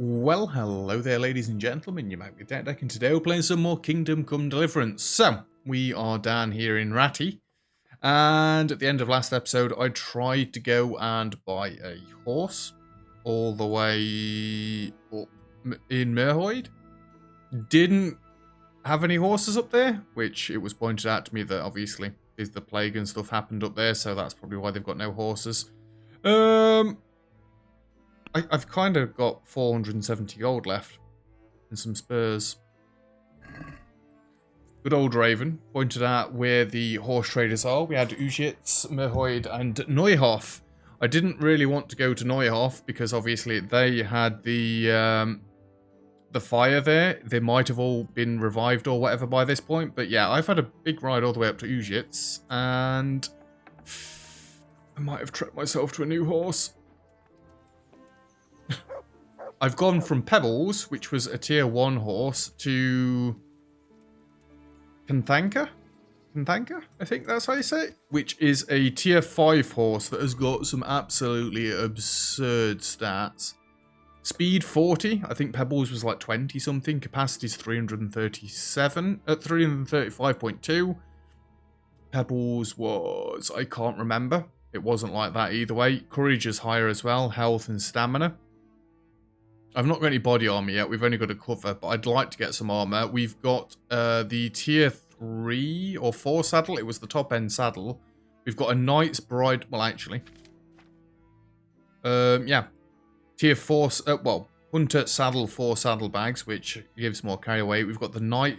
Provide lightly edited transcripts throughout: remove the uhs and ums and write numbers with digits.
Well, hello there, ladies and gentlemen. You're back with Deck, and today we're playing some more Kingdom Come Deliverance. So, we are down here in Ratty, and at the end of last episode, I tried to go and buy a horse all the way up in Merhoid. Didn't have any horses up there, which it was pointed out to me that obviously is the plague and stuff happened up there, so that's probably why they've got no horses. I've kind of got 470 gold left and some spurs. Good old Raven pointed out where the horse traders are. We had Ujits, Merhoid, and Neuhof. I didn't really want to go to Neuhof because obviously they had the fire there. They might have all been revived or whatever by this point. But yeah, I've had a big ride all the way up to Ujits, and I might have trekked myself to a new horse. I've gone from Pebbles, which was a tier 1 horse, to Kanthanka, I think that's how you say it, which is a tier 5 horse that has got some absolutely absurd stats. Speed 40, I think Pebbles was like 20 something, capacity is 337, at 335.2. Pebbles was, I can't remember, it wasn't like that either way. Courage is higher as well, health and stamina. I've not got any body armor yet. We've only got a cover, but I'd like to get some armor. We've got the tier 3 or 4 saddle. It was the top end saddle. We've got a knight's bride. Well, actually, yeah, tier 4. Well, hunter saddle 4 saddlebags, which gives more carry weight. We've got the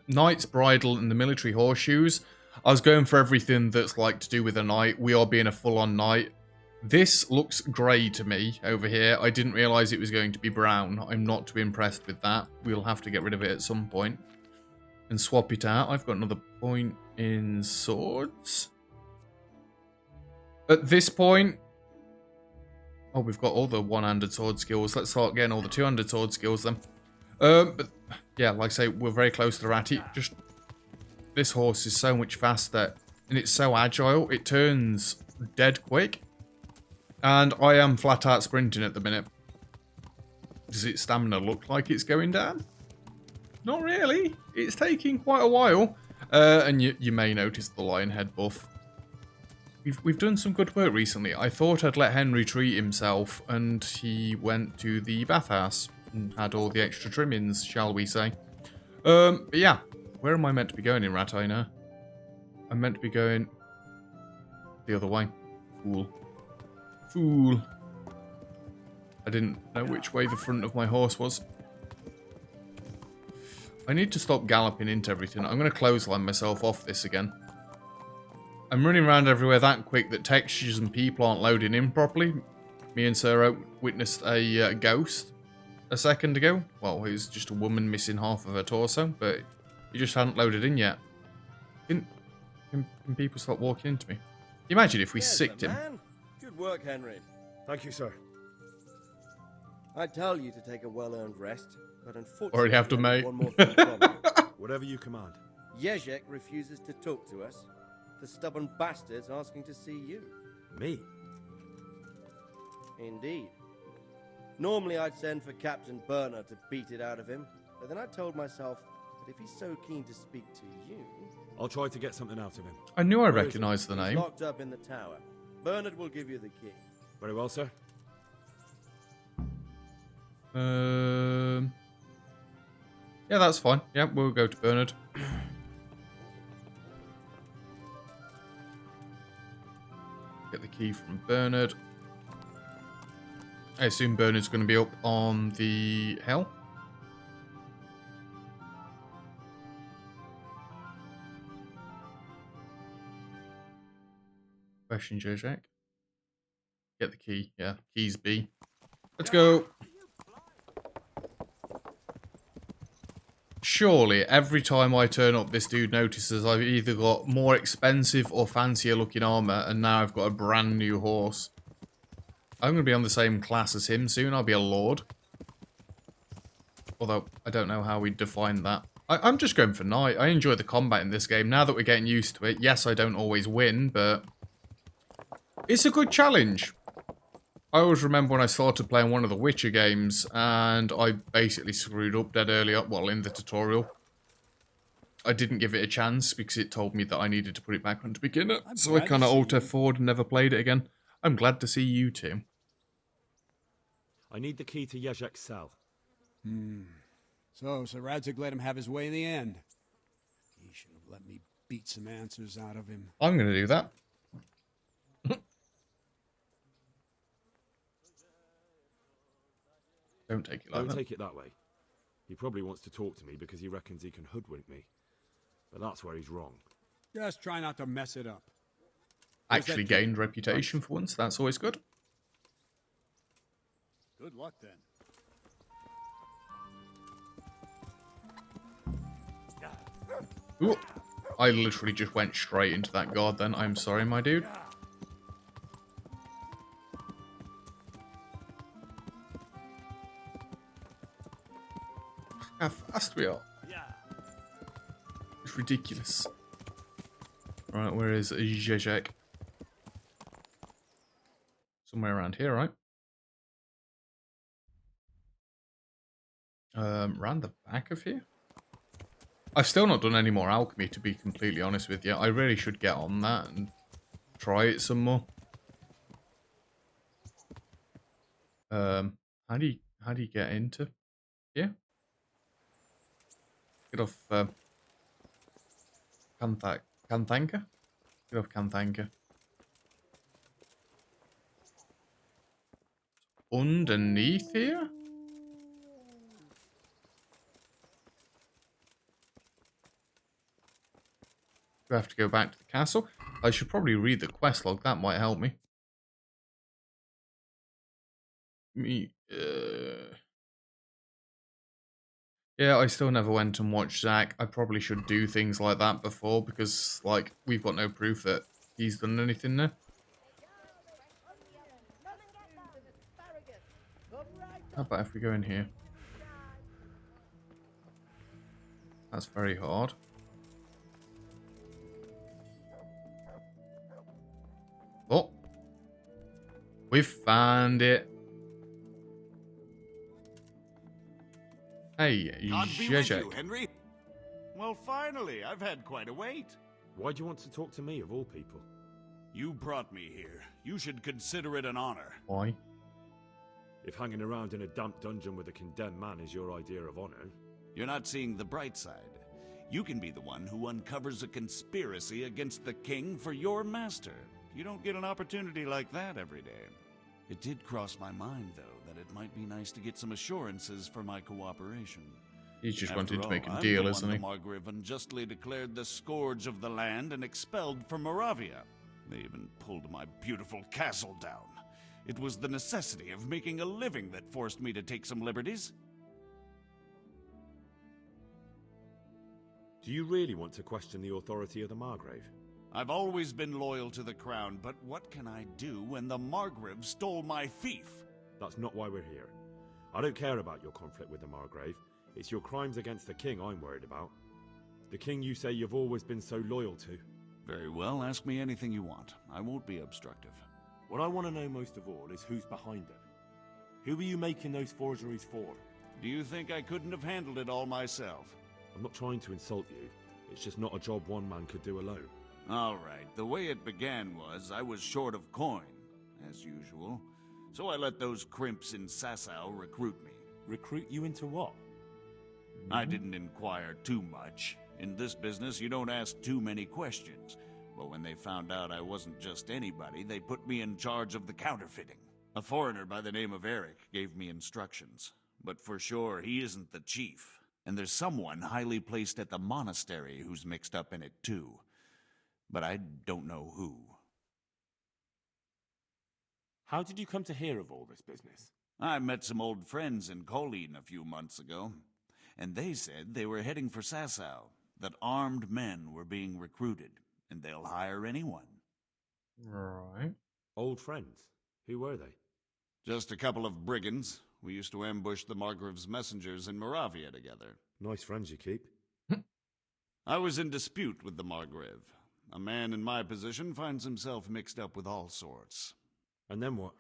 knight's bridle and the military horseshoes. I was going for everything that's like to do with a knight. We are being a full-on knight. This looks grey to me over here. I didn't realise it was going to be brown. I'm not too impressed with that. We'll have to get rid of it at some point and swap it out. I've got another point in swords. At this point, oh, we've got all the one-handed sword skills. Let's start getting all the two-handed sword skills then. But yeah, like I say, we're very close to the Ratty. Just this horse is so much faster and it's so agile. It turns dead quick. And I am flat out sprinting at the minute. Does its stamina look like it's going down? Not really. It's taking quite a while. And you may notice the lion head buff. We've done some good work recently. I thought I'd let Henry treat himself, and he went to the bathhouse and had all the extra trimmings, shall we say. But yeah, where am I meant to be going in Ratina? I'm meant to be going the other way. Fool. I didn't know which way the front of my horse was. I need to stop galloping into everything. I'm going to clothesline myself off this again. I'm running around everywhere that quick that textures and people aren't loading in properly. Me and Sir witnessed a ghost a second ago. Well, it was just a woman missing half of her torso, but he just hadn't loaded in yet. Can people stop walking into me? Imagine if we sicked him. Good work, Henry. Thank you, sir. I tell you to take a well-earned rest, but unfortunately, Already have to, mate. one more thing from you. Whatever you command. Jezek refuses to talk to us. The stubborn bastard's asking to see you. Me? Indeed. Normally, I'd send for Captain Burner to beat it out of him, but then I told myself that if he's so keen to speak to you, I'll try to get something out of him. I knew I recognised the he's name. locked up in the tower. Bernard will give you the key. Very well, sir. Yeah, that's fine. Yeah, we'll go to Bernard. Get the key from Bernard. I assume Bernard's going to be up on the hill. Question, Jojak. Get the key. Yeah, keys B. Let's go. Surely, every time I turn up, this dude notices I've either got more expensive or fancier looking armor, and now I've got a brand new horse. I'm going to be on the same class as him soon. I'll be a lord. Although, I don't know how we define that. I'm just going for knight. I enjoy the combat in this game. Now that we're getting used to it, yes, I don't always win, but it's a good challenge. I always remember when I started playing one of the Witcher games, and I basically screwed up dead early up, well, in the tutorial. I didn't give it a chance because it told me that I needed to put it back onto beginner, I'm so I glad to kind of see alt you. F4'd and never played it again. I'm glad to see you too. I need the key to Yezhek's cell. So Sir Radzig let him have his way in the end. He should have let me beat some answers out of him. I'm going to do that. Don't take it like Don't that. take it that way. He probably wants to talk to me because he reckons he can hoodwink me. But that's where he's wrong. Just try not to mess it up. Actually that key? gained reputation for once. That's always good. Good luck then. Ooh, I literally just went straight into that guard then. I'm sorry, my dude. How fast we are. It's ridiculous. Right, where is Zizek? Somewhere around here, right? Round the back of here? I've still not done any more alchemy, to be completely honest with you. I really should get on that and try it some more. How do you get into here? Get off Kanthanka? Get off Kanthanka. Underneath here? We have to go back to the castle. I should probably read the quest log. That might help me. Yeah, I still never went and watched Zach. I probably should do things like that before because, like, we've got no proof that he's done anything there. How about if we go in here? That's very hard. Oh. We've found it. Hey, God be with you, Zizek. Henry. Well, finally, I've had quite a wait. Why do you want to talk to me, of all people? You brought me here. You should consider it an honor. Why? If hanging around in a damp dungeon with a condemned man is your idea of honor... You're not seeing the bright side. You can be the one who uncovers a conspiracy against the king for your master. You don't get an opportunity like that every day. It did cross my mind, though, that it might be nice to get some assurances for my cooperation. He's just After wanting to all, make a I'm deal, the isn't one he? the Margrave unjustly declared the scourge of the land and expelled from Moravia. They even pulled my beautiful castle down. It was the necessity of making a living that forced me to take some liberties. Do you really want to question the authority of the Margrave? I've always been loyal to the crown, but what can I do when the Margrave stole my fief? That's not why we're here. I don't care about your conflict with the Margrave. It's your crimes against the king I'm worried about. The king you say you've always been so loyal to. Very well, ask me anything you want. I won't be obstructive. What I want to know most of all is who's behind it. Who are you making those forgeries for? Do you think I couldn't have handled it all myself? I'm not trying to insult you. It's just not a job one man could do alone. All right, the way it began was I was short of coin, as usual. So I let those crimps in Sasau recruit me. Recruit you into what? I didn't inquire too much. In this business, you don't ask too many questions. But when they found out I wasn't just anybody, they put me in charge of the counterfeiting. A foreigner by the name of Eric gave me instructions. But for sure, he isn't the chief. And there's someone highly placed at the monastery who's mixed up in it too. But I don't know who. How did you come to hear of all this business? I met some old friends in Colleen a few months ago, and they said they were heading for Sasau, that armed men were being recruited, and they'll hire anyone. Right. Old friends? Who were they? Just a couple of brigands. We used to ambush the Margrave's messengers in Moravia together. Nice friends you keep. I was in dispute with the Margrave. A man in my position finds himself mixed up with all sorts. And then what?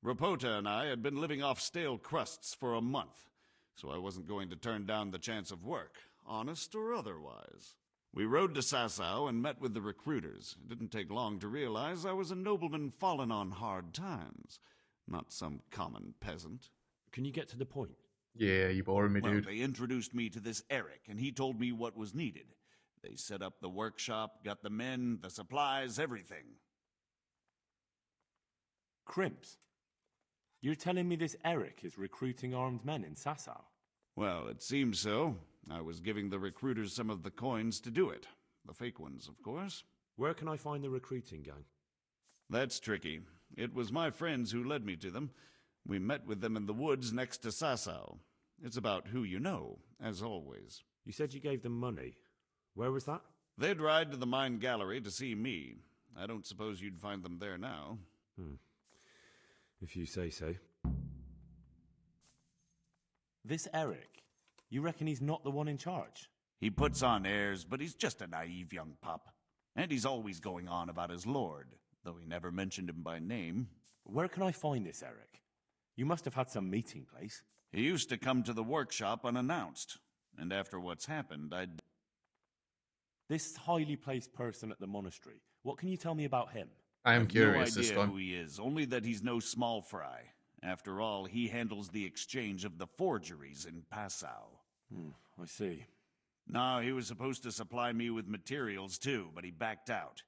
Rapota and I had been living off stale crusts for a month, so I wasn't going to turn down the chance of work, honest or otherwise. We rode to Sasau and met with the recruiters. It didn't take long to realize I was a nobleman fallen on hard times, not some common peasant. Can you get to the point? Yeah, you boring me, Well, dude. they introduced me to this Eric, and he told me what was needed. They set up the workshop, got the men, the supplies, everything. Crimps? You're telling me this Eric is recruiting armed men in Sasau? Well, it seems so. I was giving the recruiters some of the coins to do it. The fake ones, of course. Where can I find the recruiting gang? That's tricky. It was my friends who led me to them. We met with them in the woods next to Sasau. It's about who you know, as always. You said you gave them money. Where was that? They'd ride to the mine gallery to see me. I don't suppose you'd find them there now. If you say so. This Eric, you reckon he's not the one in charge? He puts on airs, but he's just a naive young pup. And he's always going on about his lord, though he never mentioned him by name. Where can I find this Eric? You must have had some meeting place. He used to come to the workshop unannounced. And after what's happened, This highly placed person at the monastery, what can you tell me about him? I am have curious no this idea time. who he is, only that he's no small fry. After all, he handles the exchange of the forgeries in Passau. I see. No, he was supposed to supply me with materials too, but he backed out.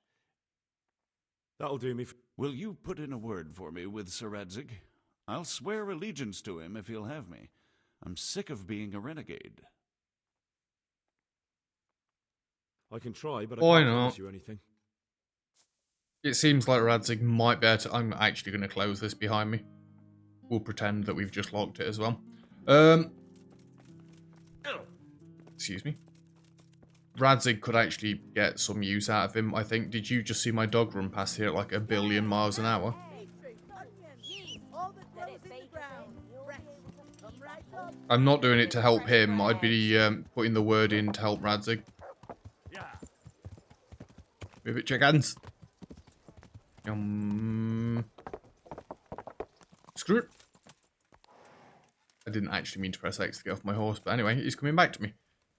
That'll do me. Will you put in a word for me with Sir Radzig? I'll swear allegiance to him if he'll have me. I'm sick of being a renegade. I can try, but I Why can't not? promise you anything. It seems like Radzig might be able to... I'm actually going to close this behind me. We'll pretend that we've just locked it as well. Excuse me. Radzig could actually get some use out of him, I think. Did you just see my dog run past here at like 1 billion miles an hour? I'm not doing it to help him. I'd be putting the word in to help Radzig. Move it, chickens. Screw it. I didn't actually mean to press X to get off my horse, but anyway, he's coming back to me.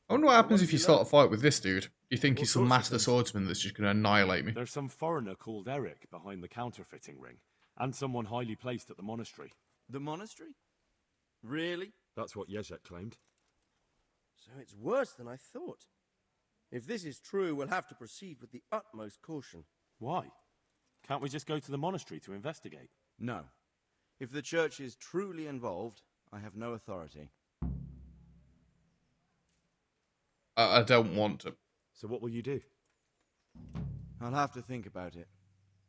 I wonder what happens if you start a fight with this dude. Do you think he's some master swordsman that's just going to annihilate me? There's some foreigner called Eric behind the counterfeiting ring, and someone highly placed at the monastery. The monastery? Really? That's what Jezek claimed. So it's worse than I thought. If this is true, we'll have to proceed with the utmost caution. Why? Can't we just go to the monastery to investigate? No. If the church is truly involved, I have no authority. I don't want to. So what will you do? I'll have to think about it.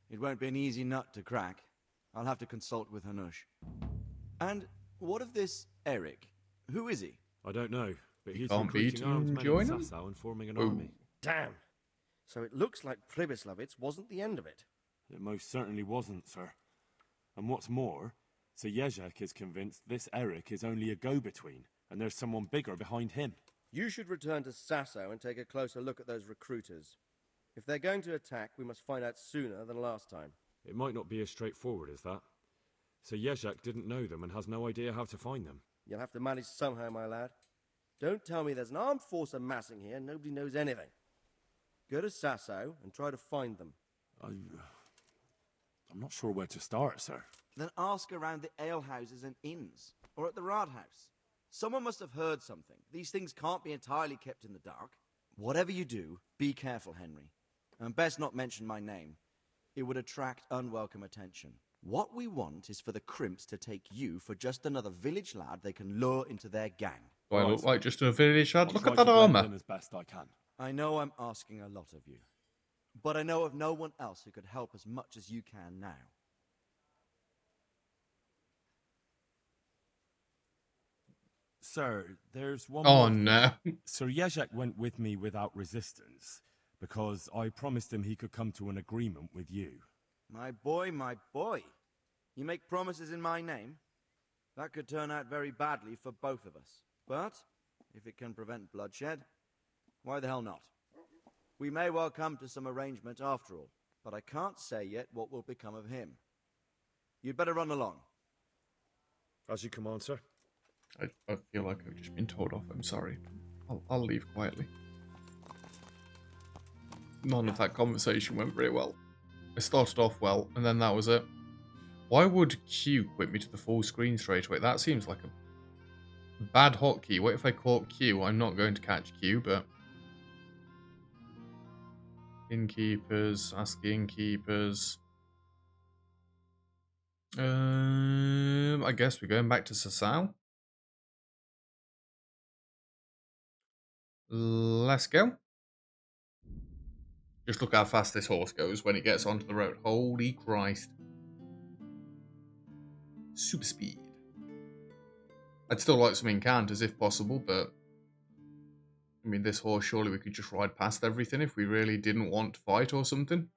It won't be an easy nut to crack. I'll have to consult with Hanush. And what of this Eric? Who is he? I don't know, but he's Can't beat recruiting armed him, men join in him? Sasau and forming an Ooh. army. Damn. So it looks like Pribyslavitz wasn't the end of it. It most certainly wasn't, sir. And what's more, Sir Jezek is convinced this Eric is only a go-between, and there's someone bigger behind him. You should return to Sasau and take a closer look at those recruiters. If they're going to attack, we must find out sooner than last time. It might not be as straightforward as that. So Jezek didn't know them and has no idea how to find them. You'll have to manage somehow, my lad. Don't tell me there's an armed force amassing here and nobody knows anything. Go to Sasau and try to find them. I'm not sure where to start, sir. Then ask around the alehouses and inns, or at the Rathaus. Someone must have heard something. These things can't be entirely kept in the dark. Whatever you do, be careful, Henry. And best not mention my name. It would attract unwelcome attention. What we want is for the Crimps to take you for just another village lad they can lure into their gang. Do I look like just a village lad? I'll Look try at that to blend armour. in as best I can. I know I'm asking a lot of you. But I know of no one else who could help as much as you can now. Sir, there's one Oh more. no. Sir Jezek went with me without resistance, because I promised him he could come to an agreement with you. My boy, my boy. You make promises in my name? That could turn out very badly for both of us. But, if it can prevent bloodshed, why the hell not? We may well come to some arrangement after all, but I can't say yet what will become of him. You'd better run along. As you command, sir. I feel like I've just been told off. I'm sorry. I'll leave quietly. None of that conversation went very well. I started off well, and then that was it. Why would Q quit me to the full screen straight away? That seems like a bad hotkey. What if I caught Q? I'm not going to catch Q, but... Innkeepers, ask the innkeepers. I guess we're going back to Sasau. Let's go. Just look how fast this horse goes when it gets onto the road. Holy Christ. Super speed. I'd still like some encounters if possible, but... I mean, this horse, surely we could just ride past everything if we really didn't want to fight or something.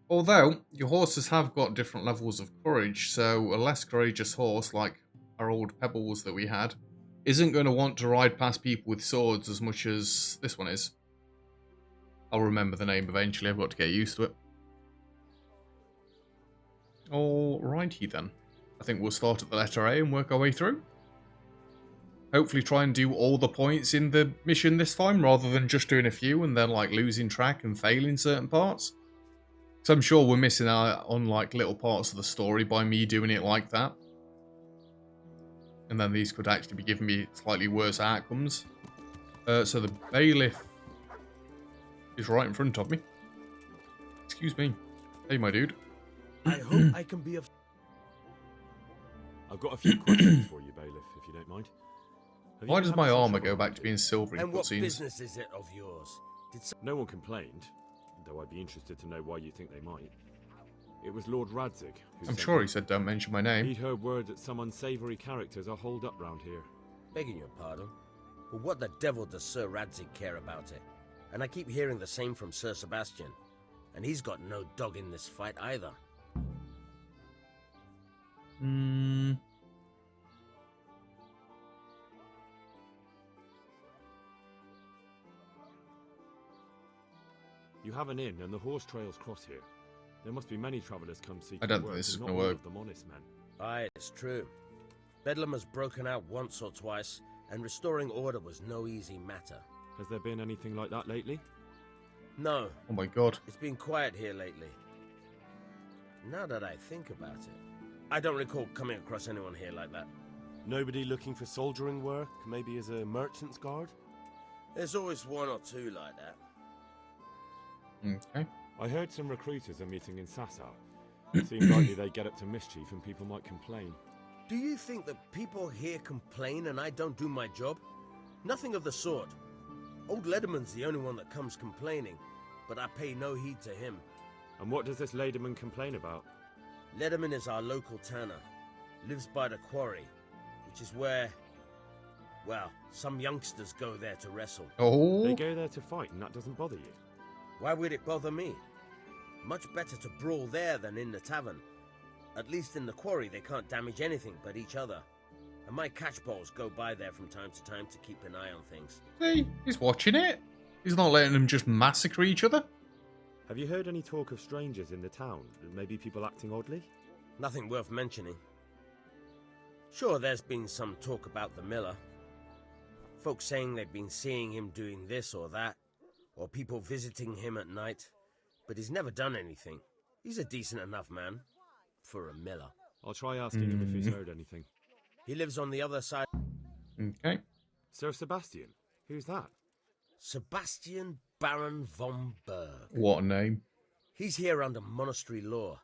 Although, your horses have got different levels of courage, so a less courageous horse, like our old Pebbles that we had, isn't going to want to ride past people with swords as much as this one is. I'll remember the name eventually, I've got to get used to it. Alrighty then. I think we'll start at the letter A and work our way through. Hopefully try and do all the points in the mission this time, rather than just doing a few and then like losing track and failing certain parts. So I'm sure we're missing out on like little parts of the story by me doing it like that. And then these could actually be giving me slightly worse outcomes. So the bailiff is right in front of me. Excuse me. Hey, my dude. I hope I can be of... I've got a few questions for you, bailiff, if you don't mind. Have you Why been does having my some armor trouble go back to lately? being silver in And what cutscenes? business is it of yours? No one complained, though I'd be interested to know why you think they might. It was Lord Radzig who I'm sent sure me. he said don't mention my name. He'd heard word that some unsavoury characters are holed up round here. Begging your pardon, but what the devil does Sir Radzig care about it? And I keep hearing the same from Sir Sebastian, and he's got no dog in this fight either. You have an inn and the horse trails cross here. There must be many travellers come seeking I don't think work, this is and not gonna all work. of them honest men. Aye, it's true. Bedlam has broken out once or twice, and restoring order was no easy matter. Has there been anything like that lately? No, Oh my god. it's been quiet here lately. Now that I think about it, I don't recall coming across anyone here like that. Nobody looking for soldiering work, maybe as a merchant's guard? There's always one or two like that. Okay. I heard some recruiters are meeting in Sasau. It seemed likely they get up to mischief and people might complain. Do you think that people here complain and I don't do my job? Nothing of the sort. Old Lederman's the only one that comes complaining, but I pay no heed to him. And what does this Lederman complain about? Lederman is our local tanner. Lives by the quarry, which is where, well, some youngsters go there to wrestle. They Oh. go there to fight and that doesn't bother you? Why would it bother me? Much better to brawl there than in the tavern. At least in the quarry they can't damage anything but each other. And my catchballs go by there from time to time to keep an eye on things. See, he's watching it. He's not letting them just massacre each other. Have you heard any talk of strangers in the town? Maybe people acting oddly? Nothing worth mentioning. Sure, there's been some talk about the miller. Folks saying they've been seeing him doing this or that, or people visiting him at night, but he's never done anything. He's a decent enough man for a miller. I'll try asking him if he's heard anything. He lives on the other side. Okay. Sir Sebastian? Who's that? Sebastian Baron von Berg. What a name. He's here under monastery law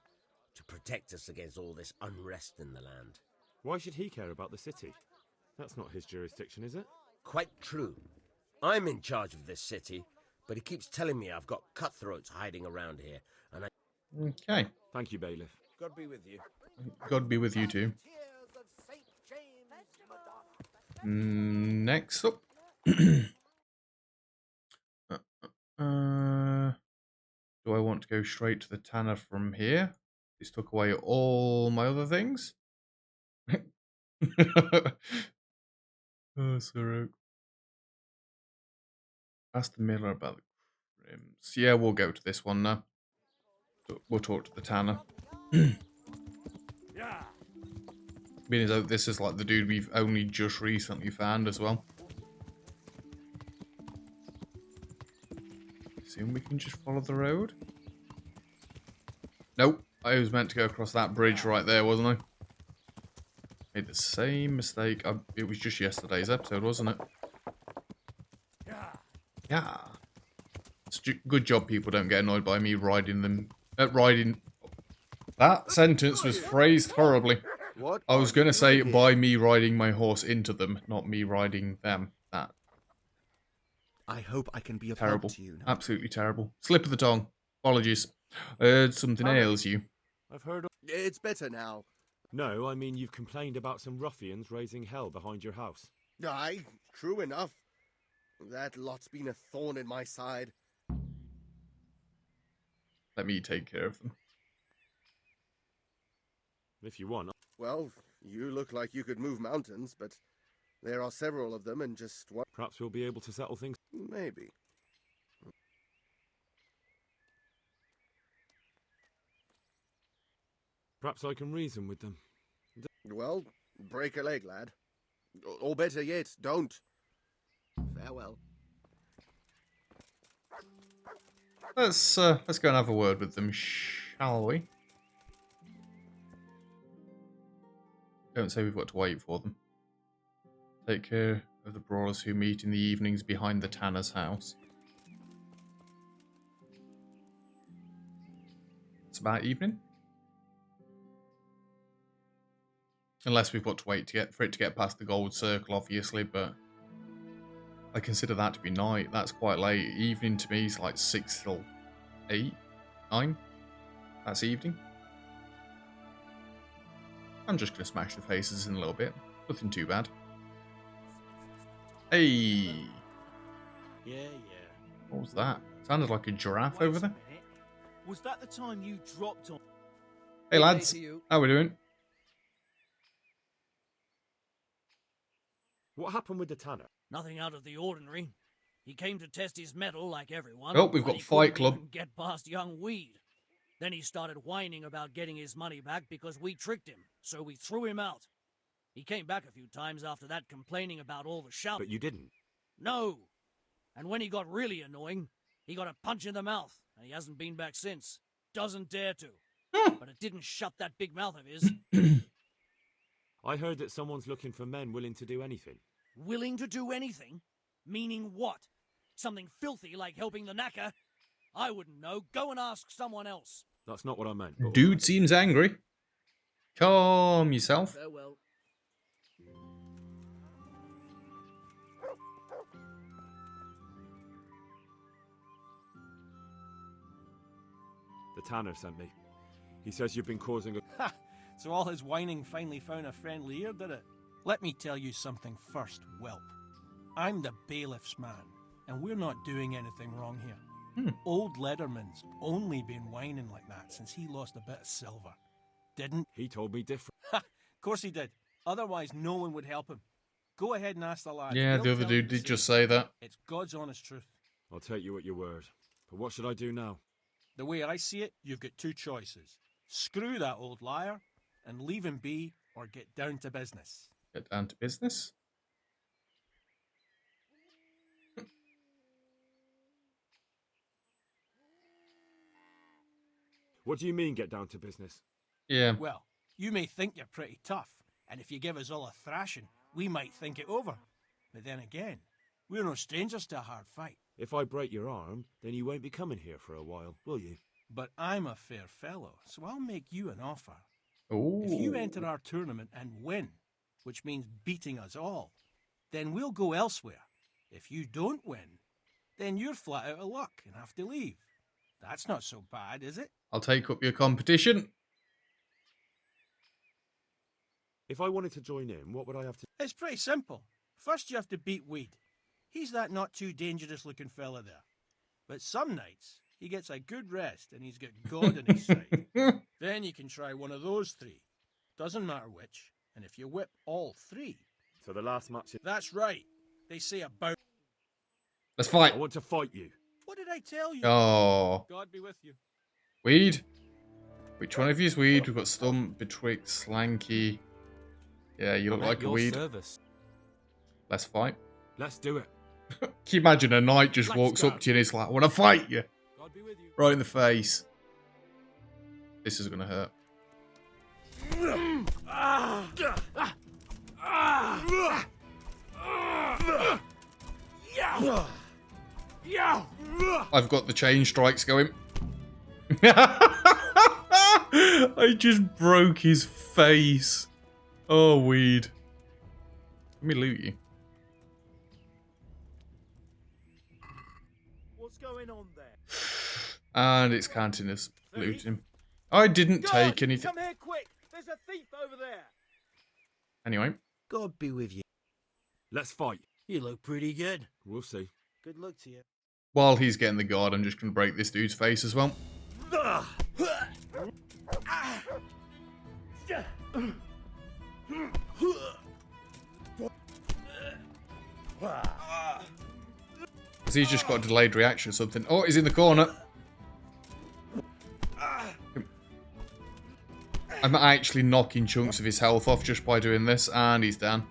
to protect us against all this unrest in the land. Why should he care about the city? That's not his jurisdiction, is it? Quite true. I'm in charge of this city, but he keeps telling me I've got cutthroats hiding around here, and I... Okay. Thank you, bailiff. God be with you. God be with you too. Next up. Do I want to go straight to the tanner from here? This took away all my other things. Oh, Sir Oak. Ask the miller about the crims. Yeah, we'll go to this one now. We'll talk to the tanner. Being as though this is like the dude we've only just recently found as well. Assume we can just follow the road? Nope. I was meant to go across that bridge right there, wasn't I? Made the same mistake. It was just yesterday's episode, wasn't it? Yeah. It's good job people don't get annoyed by me riding them. Riding. That sentence was phrased horribly. What? I was going to say by me riding my horse into them, not me riding them. That. I hope I can be of Terrible. help to you now. Absolutely terrible. Slip of the tongue. Apologies. I heard something ails you. I've heard. It's better now. No, I mean you've complained about some ruffians raising hell behind your house. Aye, true enough. That lot's been a thorn in my side. Let me take care of them. If you want. Well, you look like you could move mountains, but there are several of them and just one. Perhaps we'll be able to settle things. Maybe. Perhaps I can reason with them. Well, break a leg, lad. Or better yet, don't. Farewell. Let's go and have a word with them, shall we? Don't say we've got to wait for them. Take care of the brawlers who meet in the evenings behind the tanner's house. It's about evening. Unless we've got to wait for it to get past the gold circle, obviously, but I consider that to be night. That's quite late. Evening to me is like 6 till 8, 9. That's evening. I'm just going to smash the faces in a little bit. Nothing too bad. Hey! Yeah. What was that? Sounded like a giraffe over there. Was that the time you dropped on? Hey lads, how we doing? What happened with the tanner? Nothing out of the ordinary. He came to test his mettle like everyone. Oh, we've but got he Fight couldn't Club. even get past young Weed. Then he started whining about getting his money back because we tricked him, so we threw him out. He came back a few times after that complaining about all the shouting. But you didn't. No. And when he got really annoying, he got a punch in the mouth, and he hasn't been back since. Doesn't dare to. But it didn't shut that big mouth of his. I heard that someone's looking for men willing to do anything. Willing to do anything? Meaning what? Something filthy like helping the knacker? I wouldn't know. Go and ask someone else. That's not what I meant. but- Dude seems angry. Calm yourself. Farewell. The tanner sent me. He says you've been causing a... Ha! So all his whining finally found a friendly ear, did it? Let me tell you something first, whelp. I'm the bailiff's man, and we're not doing anything wrong here. Old Lederman's only been whining like that since he lost a bit of silver. Didn't? He told me different. Ha! Of course he did. Otherwise, no one would help him. Go ahead and ask the lad. Yeah, He'll the other tell you dude the did just same. say that. It's God's honest truth. I'll take you at your word. But what should I do now? The way I see it, you've got two choices. Screw that old liar and leave him be, or get down to business. Get down to business. What do you mean, get down to business? Yeah. Well, you may think you're pretty tough, and if you give us all a thrashing, we might think it over. But then again, we're no strangers to a hard fight. If I break your arm, then you won't be coming here for a while, will you? But I'm a fair fellow, so I'll make you an offer. Ooh. If you enter our tournament and win, which means beating us all, then we'll go elsewhere. If you don't win, then you're flat out of luck and have to leave. That's not so bad, is it? I'll take up your competition. If I wanted to join in, what would I have to... It's pretty simple. First you have to beat Weed. He's that not too dangerous looking fella there. But some nights, he gets a good rest and he's got God on his side. Then you can try one of those three. Doesn't matter which. And if you whip all three... So the last match... That's right. They say about... Let's fight. I want to fight you. What did I tell you? Oh. God be with you. Weed. Which one of you is weed? We've got Stump, Betwixt, Slanky. Yeah, you look like a weed. Let's fight. Let's do it. Can you imagine a knight just walks up to you and he's like, I want to fight you. Right in the face. This is going to hurt. I've got the chain strikes going. I just broke his face. Oh, weed. Let me loot you. What's going on there? And it's counting as looting. I didn't take anything. Come here quick! There's a thief over there! Anyway. God be with you. Let's fight. You look pretty good. We'll see. Good luck to you. While he's getting the guard, I'm just going to break this dude's face as well. Because he's just got a delayed reaction or something. Oh, he's in the corner. I'm actually knocking chunks of his health off just by doing this, and he's down.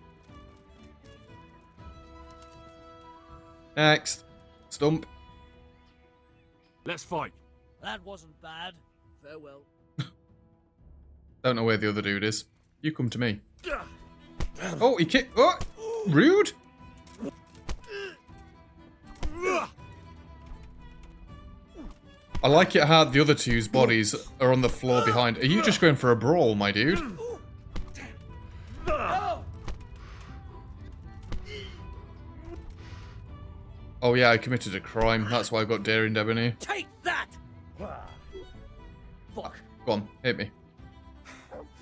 Next. Stump. Let's fight. That wasn't bad. Farewell. Don't know where the other dude is. You come to me. Oh, he kicked. Oh, rude. I like it how the other two's bodies are on the floor behind. Are you just going for a brawl, my dude? Oh yeah, I committed a crime. That's why I got daring debonair. Take that! Fuck. Go on, hit me.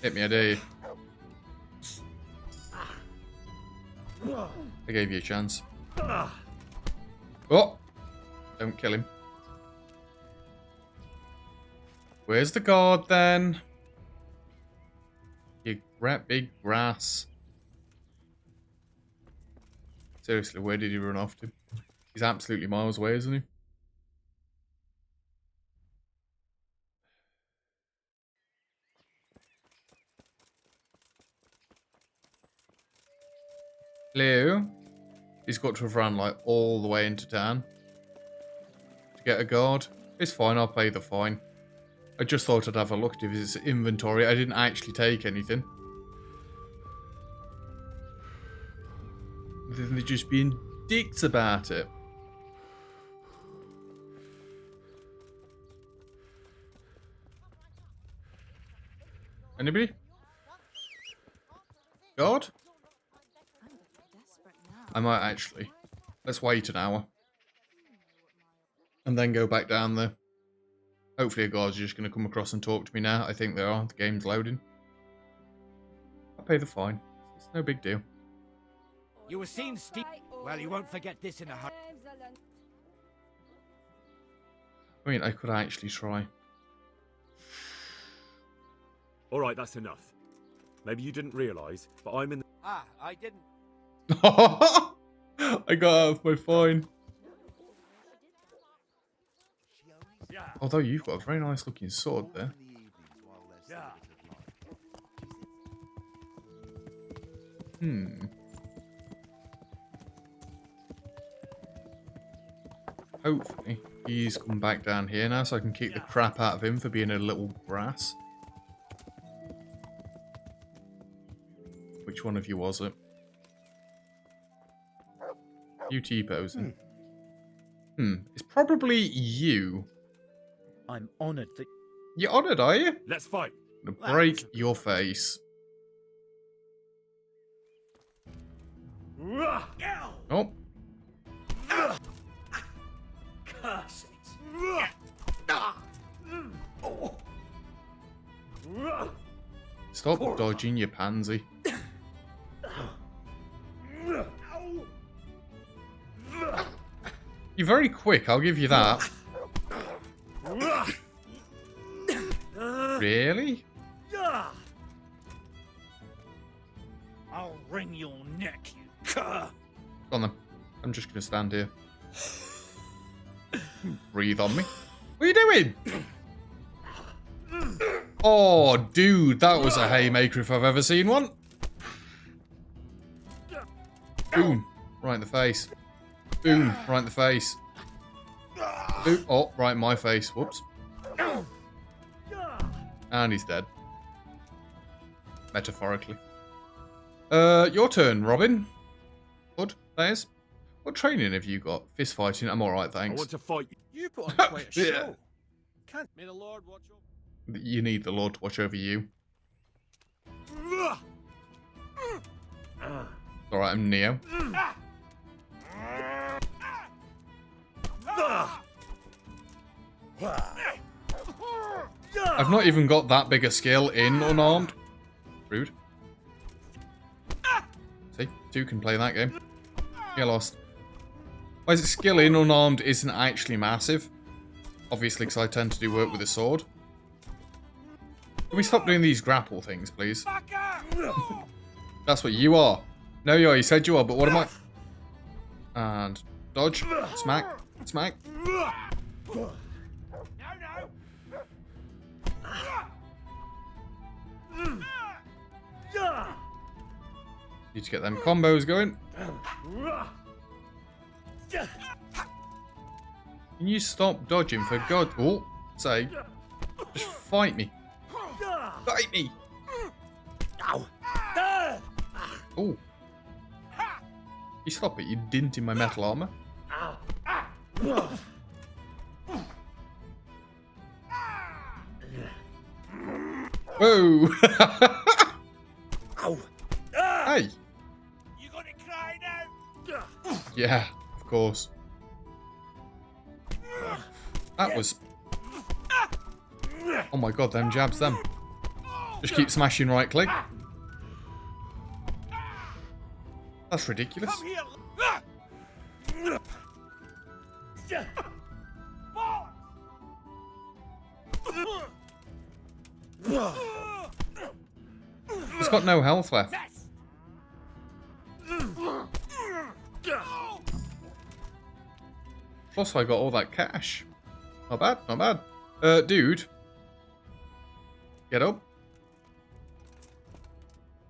Hit me, I dare you. I gave you a chance. Oh! Don't kill him. Where's the guard then? You big grass. Seriously, where did he run off to? He's absolutely miles away, isn't he? Hello? He's got to have run like all the way into town to get a guard. It's fine, I'll pay the fine. I just thought I'd have a look at his inventory. I didn't actually take anything. Then they're just being dicks about it. Anybody? God? I might actually. Let's wait an hour. And then go back down there. Hopefully a guard's just going to come across and talk to me now. I think they are. The game's loading. I'll pay the fine. It's no big deal. You were seen, Steve. Well, you won't forget this in a hurry. I mean, I could actually try. Alright, that's enough. Maybe you didn't realise, but I'm in the... Ah, I didn't. I got out of my fine. Although you've got a very nice looking sword there. Hopefully he's come back down here now so I can kick the crap out of him for being a little brass. Which one of you was it? You T-posing. It's probably you. I'm honoured that... You're honoured, are you? Let's fight. I'm gonna break your face. Oh. Stop dodging, you pansy. You're very quick, I'll give you that. Really? I'll wring your neck, you cur. Go on then. I'm just gonna stand here. Breathe on me. What are you doing? Oh, dude, that was a haymaker if I've ever seen one. Boom. Right in the face. Boom. Right in the face. Boom. Oh, right in my face. Whoops. And he's dead. Metaphorically. Your turn, Robin. Good, that is. What training have you got? Fist fighting? I'm alright, I thanks. want to fight you. You put on quite a show. Yeah. Can't may the Lord watch over. You need the Lord to watch over you. Alright, I'm Neo. I've not even got that big a skill in unarmed. Rude. See, two can play that game. Get lost. Why is it skill in unarmed isn't actually massive? Obviously, because I tend to do work with a sword. Can we stop doing these grapple things, please? That's what you are. No, you are. You said you are, but what am I? And dodge. Smack. Smack. Need to get them combos going. Can you stop dodging for God's sake? Just fight me. Fight me. Oh. You stop it, you dint in my metal armor. Whoa! Hey! You gonna cry now? Yeah, of course. That was... Oh my god, them jabs, them. Just keep smashing right click. That's ridiculous. Come here. He's got no health left. Plus I got all that cash. Not bad, not bad. Dude. Get up.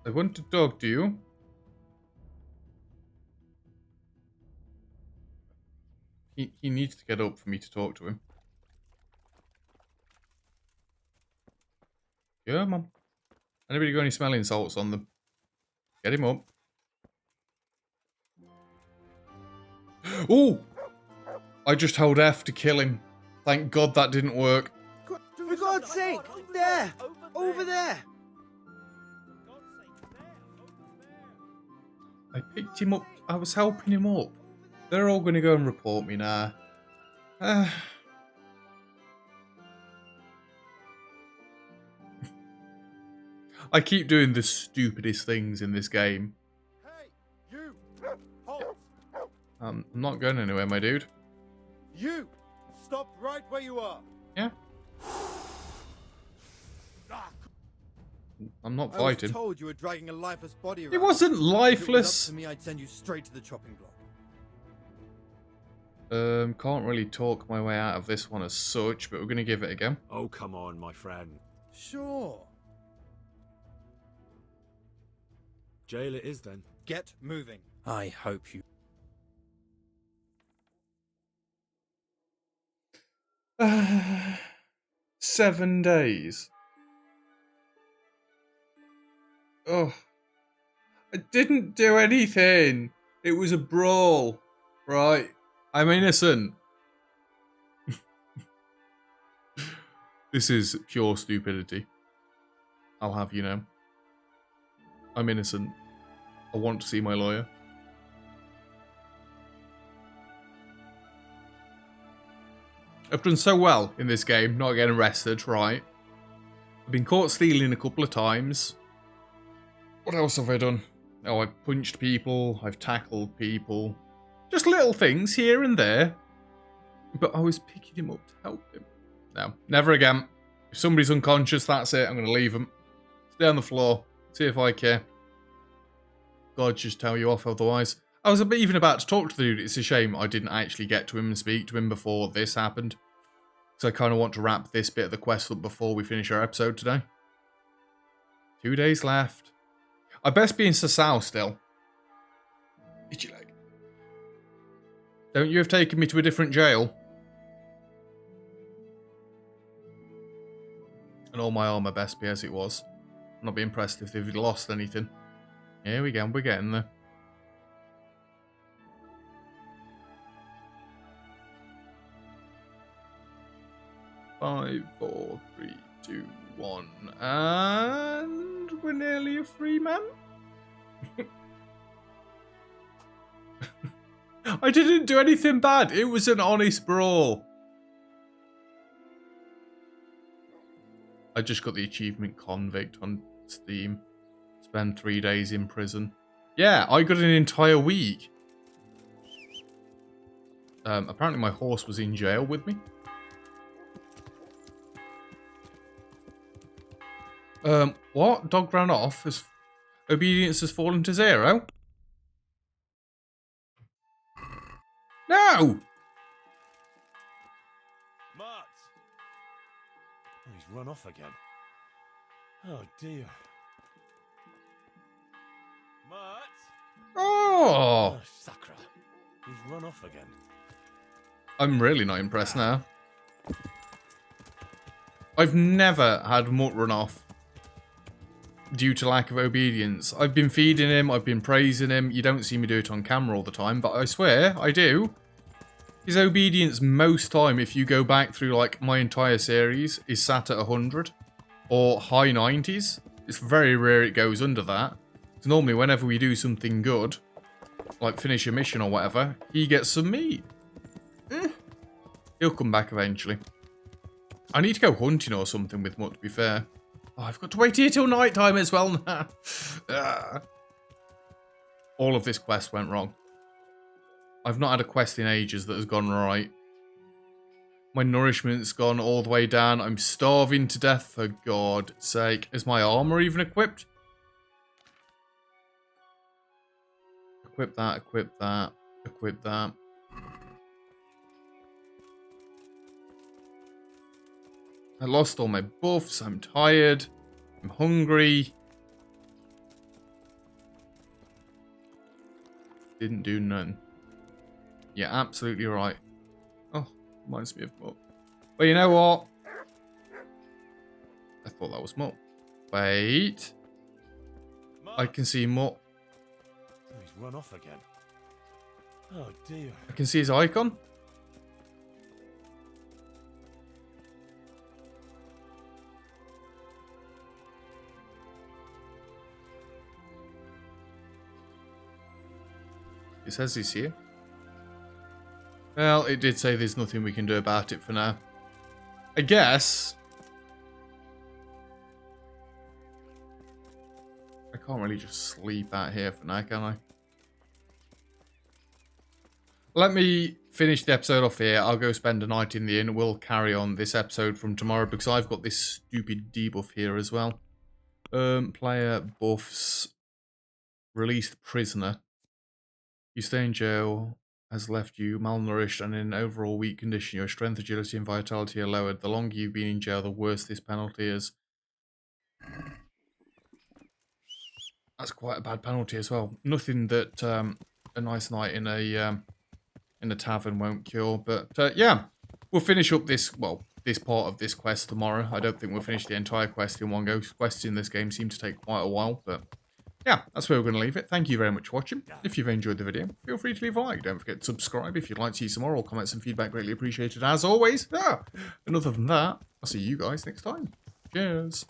I want to talk to you. He needs to get up for me to talk to him. Yeah, Mum. Anybody got any smelling salts on them? Get him up. Oh! I just held F to kill him. Thank God that didn't work. For God's sake! There! Over there! I picked him up. I was helping him up. They're all going to go and report me now. I keep doing the stupidest things in this game. Hey, you! Halt! I'm not going anywhere, my dude. You! Stop right where you are! Yeah. I'm not I was fighting. told you were dragging a lifeless body around. It wasn't If it was lifeless. up to me, I'd send you straight to the chopping block. Can't really talk my way out of this one as such, but we're going to give it a go. Oh, come on, my friend. Sure. Jail it is then. Get moving. I hope you. 7 days. Oh. I didn't do anything. It was a brawl. Right. I'm innocent. This is pure stupidity. I'll have you know. I'm innocent. I want to see my lawyer. I've done so well in this game, not getting arrested, right? I've been caught stealing a couple of times. What else have I done? Oh, I've punched people, I've tackled people. Just little things here and there. But I was picking him up to help him. No, never again. If somebody's unconscious, that's it. I'm going to leave them. Stay on the floor. See if I care. God, just tell you off otherwise. I was even about to talk to the dude. It's a shame I didn't actually get to him and speak to him before this happened. So I kind of want to wrap this bit of the quest up before we finish our episode today. 2 days left. I best be in Sasau still. Itchy leg. Don't you have taken me to a different jail? And all my armor best be as it was. I'll not be impressed if they've lost anything. Here we go, we're getting there. Five, 4, 3, 2, 1, and we're nearly a free man. I didn't do anything bad. It was an honest brawl. I just got the achievement convict on Steam. Spend 3 days in prison. Yeah, I got an entire week. Apparently my horse was in jail with me. What? Dog ran off? Obedience has fallen to 0? No! Mart! Oh, he's run off again. Oh dear. Mart! Oh! Oh, Sakra. He's run off again. I'm really not impressed now. I've never had Mutt run off due to lack of obedience. I've been feeding him, I've been praising him. You don't see me do it on camera all the time, but I swear I do. His obedience most time, if you go back through like my entire series, is sat at 100 or high 90s. It's very rare it goes under that. Because normally whenever we do something good, like finish a mission or whatever, he gets some meat. He'll come back eventually. I need to go hunting or something with Mutt, to be fair. Oh, I've got to wait here till night time as well now. All of this quest went wrong. I've not had a quest in ages that has gone right. My nourishment's gone all the way down. I'm starving to death, for God's sake. Is my armor even equipped? Equip that, equip that, equip that. I lost all my buffs, I'm tired, I'm hungry. Didn't do none. Yeah, absolutely right. Oh, reminds me of Mutt. But you know what? I thought that was Mutt. Wait. I can see Mutt. Oh, he's run off again. Oh dear. I can see his icon. It says he's here. Well, it did say there's nothing we can do about it for now. I guess. I can't really just sleep out here for now, can I? Let me finish the episode off here. I'll go spend a night in the inn. We'll carry on this episode from tomorrow because I've got this stupid debuff here as well. Player buffs. Released prisoner. You stay in jail, has left you malnourished and in overall weak condition. Your strength, agility, and vitality are lowered. The longer you've been in jail, the worse this penalty is. That's quite a bad penalty as well. Nothing that a nice night in a tavern won't cure. But yeah, we'll finish up this part of this quest tomorrow. I don't think we'll finish the entire quest in one go. Quests in this game seem to take quite a while, but yeah, that's where we're going to leave it. Thank you very much for watching. If you've enjoyed the video, feel free to leave a like. Don't forget to subscribe if you'd like to see some more. All comments and feedback greatly appreciated as always. And other than that, I'll see you guys next time. Cheers.